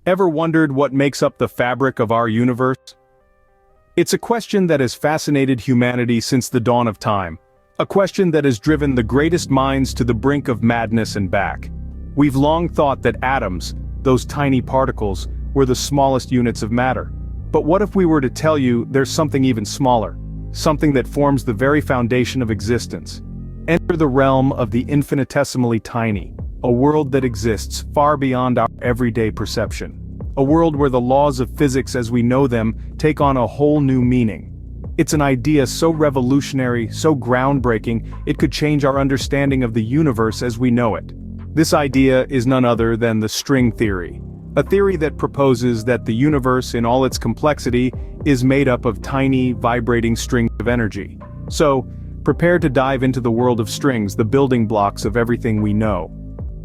Ever wondered what makes up the fabric of our universe? It's a question that has fascinated humanity since the dawn of time. A question that has driven the greatest minds to the brink of madness and back. We've long thought that atoms, those tiny particles, were the smallest units of matter. But what if we were to tell you there's something even smaller? Something that forms the very foundation of existence. Enter the realm of the infinitesimally tiny. A world that exists far beyond our everyday perception. A world where the laws of physics as we know them take on a whole new meaning. It's an idea so revolutionary, so groundbreaking, it could change our understanding of the universe as we know it. This idea is none other than the string theory. A theory that proposes that the universe in all its complexity is made up of tiny, vibrating strings of energy. So, prepare to dive into the world of strings, the building blocks of everything we know.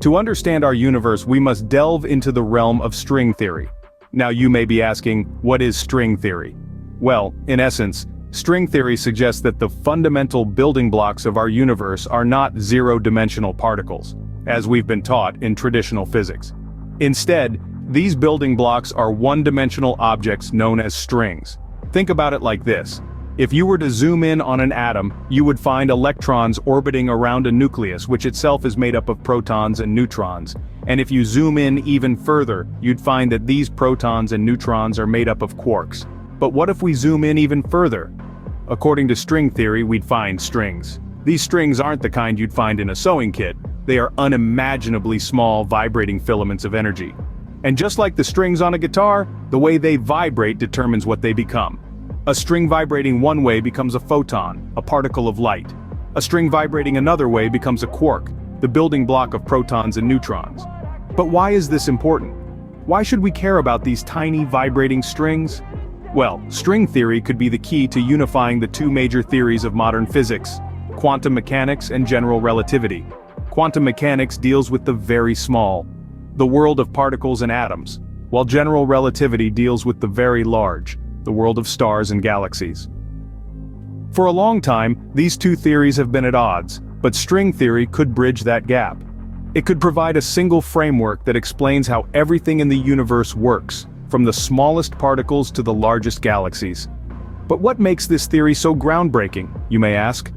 To understand our universe, we must delve into the realm of string theory. Now you may be asking, what is string theory? Well, in essence, string theory suggests that the fundamental building blocks of our universe are not zero-dimensional particles, as we've been taught in traditional physics. Instead, these building blocks are one-dimensional objects known as strings. Think about it like this. If you were to zoom in on an atom, you would find electrons orbiting around a nucleus, which itself is made up of protons and neutrons. And if you zoom in even further, you'd find that these protons and neutrons are made up of quarks. But what if we zoom in even further? According to string theory, we'd find strings. These strings aren't the kind you'd find in a sewing kit. They are unimaginably small, vibrating filaments of energy. And just like the strings on a guitar, the way they vibrate determines what they become. A string vibrating one way becomes a photon, a particle of light. A string vibrating another way becomes a quark, the building block of protons and neutrons. But why is this important? Why should we care about these tiny vibrating strings? Well, string theory could be the key to unifying the two major theories of modern physics, quantum mechanics and general relativity. Quantum mechanics deals with the very small, the world of particles and atoms, while general relativity deals with the very large, the world of stars and galaxies. For a long time, these two theories have been at odds, but string theory could bridge that gap. It could provide a single framework that explains how everything in the universe works, from the smallest particles to the largest galaxies. But what makes this theory so groundbreaking, you may ask?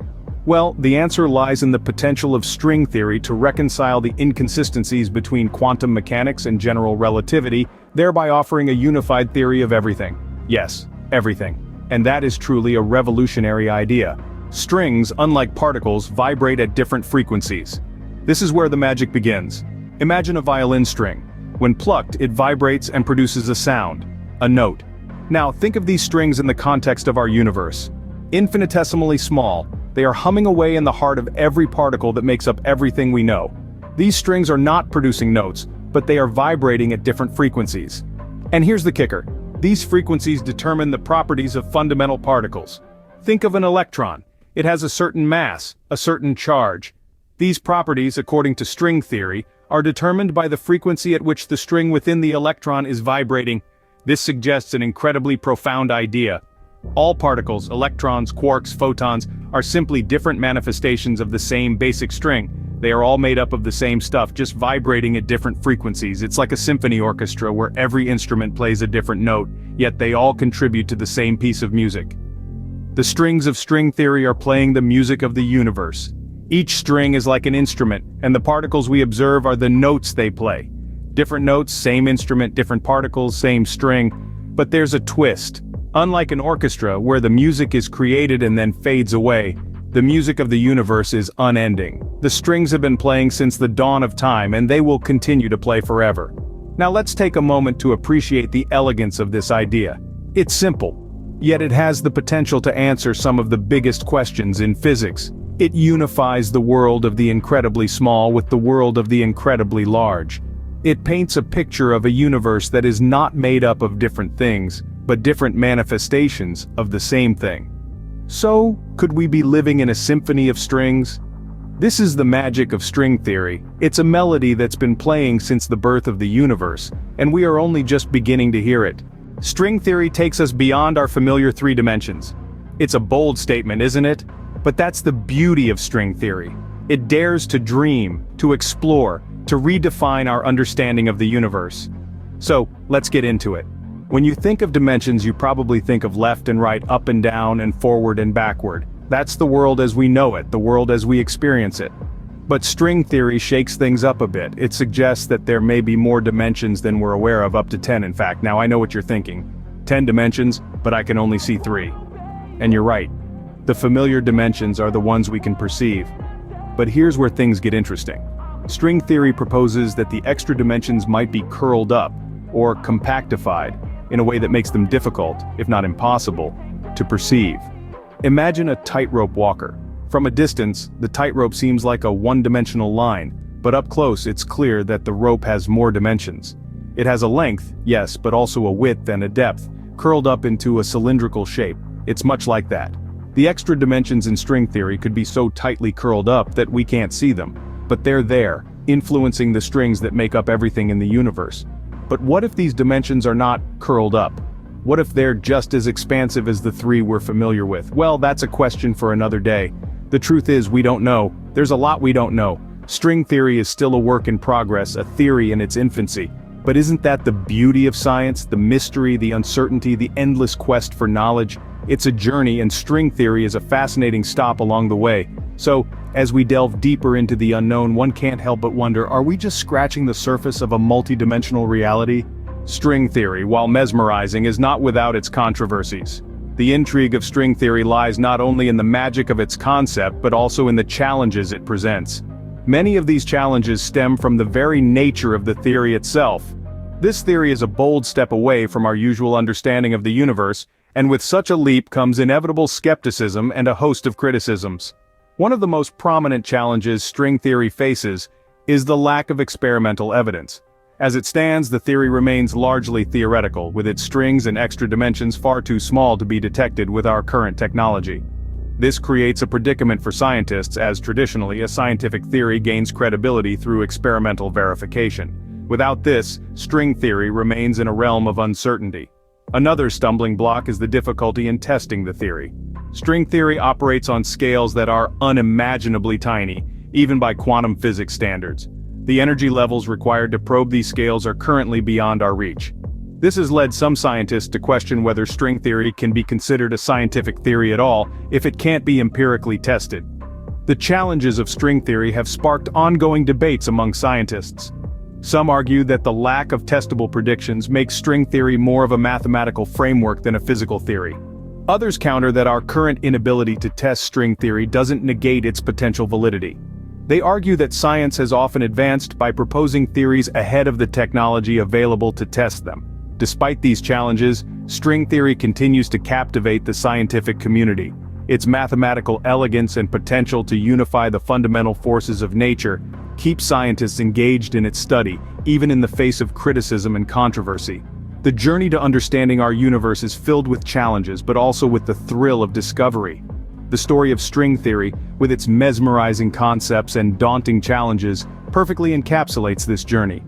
Well, the answer lies in the potential of string theory to reconcile the inconsistencies between quantum mechanics and general relativity, thereby offering a unified theory of everything. Yes, everything. And that is truly a revolutionary idea. Strings, unlike particles, vibrate at different frequencies. This is where the magic begins. Imagine a violin string. When plucked, it vibrates and produces a sound, a note. Now think of these strings in the context of our universe. Infinitesimally small, they are humming away in the heart of every particle that makes up everything we know. These strings are not producing notes, but they are vibrating at different frequencies. And here's the kicker. These frequencies determine the properties of fundamental particles. Think of an electron. It has a certain mass, a certain charge. These properties, according to string theory, are determined by the frequency at which the string within the electron is vibrating. This suggests an incredibly profound idea. All particles, electrons, quarks, photons, are simply different manifestations of the same basic string. They are all made up of the same stuff, just vibrating at different frequencies. It's like a symphony orchestra where every instrument plays a different note, yet they all contribute to the same piece of music. The strings of string theory are playing the music of the universe. Each string is like an instrument, and the particles we observe are the notes they play. Different notes, same instrument, different particles, same string. But there's a twist. Unlike an orchestra, where the music is created and then fades away, the music of the universe is unending. The strings have been playing since the dawn of time, and they will continue to play forever. Now let's take a moment to appreciate the elegance of this idea. It's simple, yet it has the potential to answer some of the biggest questions in physics. It unifies the world of the incredibly small with the world of the incredibly large. It paints a picture of a universe that is not made up of different things, but different manifestations of the same thing. So, could we be living in a symphony of strings? This is the magic of string theory. It's a melody that's been playing since the birth of the universe, and we are only just beginning to hear it. String theory takes us beyond our familiar three dimensions. It's a bold statement, isn't it? But that's the beauty of string theory. It dares to dream, to explore, to redefine our understanding of the universe. So, let's get into it. When you think of dimensions, you probably think of left and right, up and down, and forward and backward. That's the world as we know it, the world as we experience it. But string theory shakes things up a bit. It suggests that there may be more dimensions than we're aware of, up to 10 in fact. Now I know what you're thinking. 10 dimensions, but I can only see 3. And you're right. The familiar dimensions are the ones we can perceive. But here's where things get interesting. String theory proposes that the extra dimensions might be curled up, or compactified, in a way that makes them difficult, if not impossible, to perceive. Imagine a tightrope walker. From a distance, the tightrope seems like a one-dimensional line, but up close it's clear that the rope has more dimensions. It has a length, yes, but also a width and a depth, curled up into a cylindrical shape. It's much like that. The extra dimensions in string theory could be so tightly curled up that we can't see them, but they're there, influencing the strings that make up everything in the universe. But what if these dimensions are not curled up? What if they're just as expansive as the 3 we're familiar with? Well, that's a question for another day. The truth is, we don't know. There's a lot we don't know. String theory is still a work in progress, a theory in its infancy. But isn't that the beauty of science, the mystery, the uncertainty, the endless quest for knowledge? It's a journey, and string theory is a fascinating stop along the way. So, as we delve deeper into the unknown, one can't help but wonder, are we just scratching the surface of a multidimensional reality? String theory, while mesmerizing, is not without its controversies. The intrigue of string theory lies not only in the magic of its concept but also in the challenges it presents. Many of these challenges stem from the very nature of the theory itself. This theory is a bold step away from our usual understanding of the universe, and with such a leap comes inevitable skepticism and a host of criticisms. One of the most prominent challenges string theory faces is the lack of experimental evidence. As it stands, the theory remains largely theoretical, with its strings and extra dimensions far too small to be detected with our current technology. This creates a predicament for scientists, as traditionally a scientific theory gains credibility through experimental verification. Without this, string theory remains in a realm of uncertainty. Another stumbling block is the difficulty in testing the theory. String theory operates on scales that are unimaginably tiny, even by quantum physics standards. The energy levels required to probe these scales are currently beyond our reach. This has led some scientists to question whether string theory can be considered a scientific theory at all if it can't be empirically tested. The challenges of string theory have sparked ongoing debates among scientists. Some argue that the lack of testable predictions makes string theory more of a mathematical framework than a physical theory. Others counter that our current inability to test string theory doesn't negate its potential validity. They argue that science has often advanced by proposing theories ahead of the technology available to test them. Despite these challenges, string theory continues to captivate the scientific community. Its mathematical elegance and potential to unify the fundamental forces of nature keep scientists engaged in its study, even in the face of criticism and controversy. The journey to understanding our universe is filled with challenges, but also with the thrill of discovery. The story of string theory, with its mesmerizing concepts and daunting challenges, perfectly encapsulates this journey.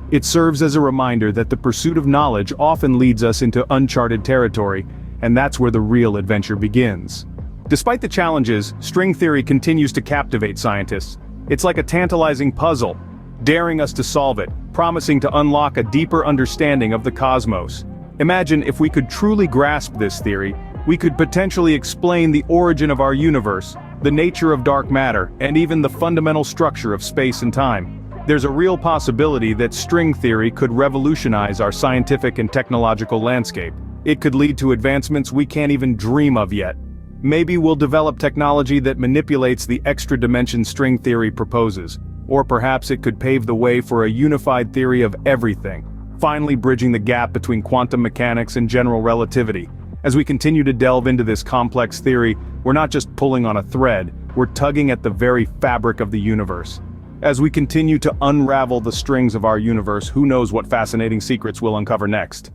It serves as a reminder that the pursuit of knowledge often leads us into uncharted territory, and that's where the real adventure begins. Despite the challenges, string theory continues to captivate scientists. It's like a tantalizing puzzle, daring us to solve it, promising to unlock a deeper understanding of the cosmos. Imagine if we could truly grasp this theory, we could potentially explain the origin of our universe, the nature of dark matter, and even the fundamental structure of space and time. There's a real possibility that string theory could revolutionize our scientific and technological landscape. It could lead to advancements we can't even dream of yet. Maybe we'll develop technology that manipulates the extra dimension string theory proposes, or perhaps it could pave the way for a unified theory of everything, finally bridging the gap between quantum mechanics and general relativity. As we continue to delve into this complex theory, we're not just pulling on a thread, we're tugging at the very fabric of the universe. As we continue to unravel the strings of our universe, who knows what fascinating secrets we'll uncover next.